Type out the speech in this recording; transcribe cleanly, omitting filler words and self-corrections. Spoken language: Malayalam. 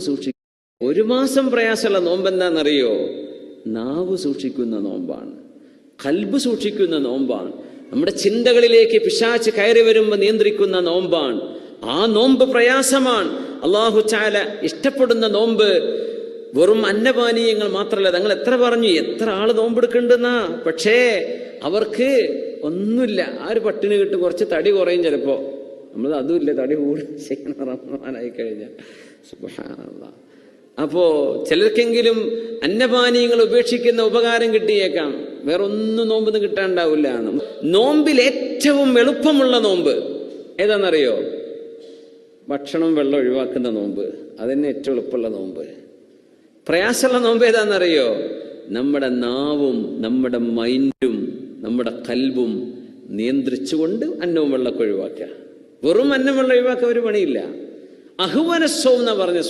സൂക്ഷിക്കും. 1 മാസം പ്രയാസമുള്ള നോമ്പ് എന്താണെന്നറിയോ? നാവ് സൂക്ഷിക്കുന്ന നോമ്പാണ്, ഖൽബ് സൂക്ഷിക്കുന്ന നോമ്പാണ്, നമ്മുടെ ചിന്തകളിലേക്ക് പിശാച് കയറി വരുമ്പോൾ നിയന്ത്രിക്കുന്ന നോമ്പാണ്. ആ നോമ്പ് പ്രയാസമാണ്. അല്ലാഹു തആല ഇഷ്ടപ്പെടുന്ന നോമ്പ് വെറും അന്നപാനീയങ്ങൾ മാത്രമല്ല. തങ്ങൾ എത്ര പറഞ്ഞു, എത്ര ആള് നോമ്പെടുക്കണ്ടെന്നാ, പക്ഷേ അവർക്ക് ഒന്നുമില്ല. ആ ഒരു പട്ടിണി കിട്ടും, കുറച്ച് തടി കുറയും ചിലപ്പോ. നമ്മൾ അതുമില്ല, തടി കൂടും ചെയ്യണം റമദാനായി കഴിഞ്ഞാൽ. സുബ്ഹാനല്ലാഹ്. അപ്പോ ചിലർക്കെങ്കിലും അന്നപാനീയങ്ങൾ ഉപേക്ഷിക്കുന്ന ഉപകാരം കിട്ടിയേക്കാം, വേറെ ഒന്നും നോമ്പെന്ന് കിട്ടാണ്ടാവില്ല. നോമ്പിൽ ഏറ്റവും എളുപ്പമുള്ള നോമ്പ് ഏതാണെന്നറിയോ? ഭക്ഷണം വെള്ളം ഒഴിവാക്കുന്ന നോമ്പ്. അതന്നെ ഏറ്റവും എളുപ്പമുള്ള നോമ്പ്. പ്രയാസമുള്ള നോമ്പ് ഏതാണെന്നറിയോ? നമ്മുടെ നാവും നമ്മുടെ മൈൻഡും നമ്മുടെ കൽബും നിയന്ത്രിച്ചുകൊണ്ട് അന്നവും വെള്ളമൊക്കെ ഒഴിവാക്കുക. വെറും അന്നം വെള്ളം ഒഴിവാക്കുക ഒരു പണിയില്ല. അഹ്വനസ്സൗം എന്ന് പറഞ്ഞ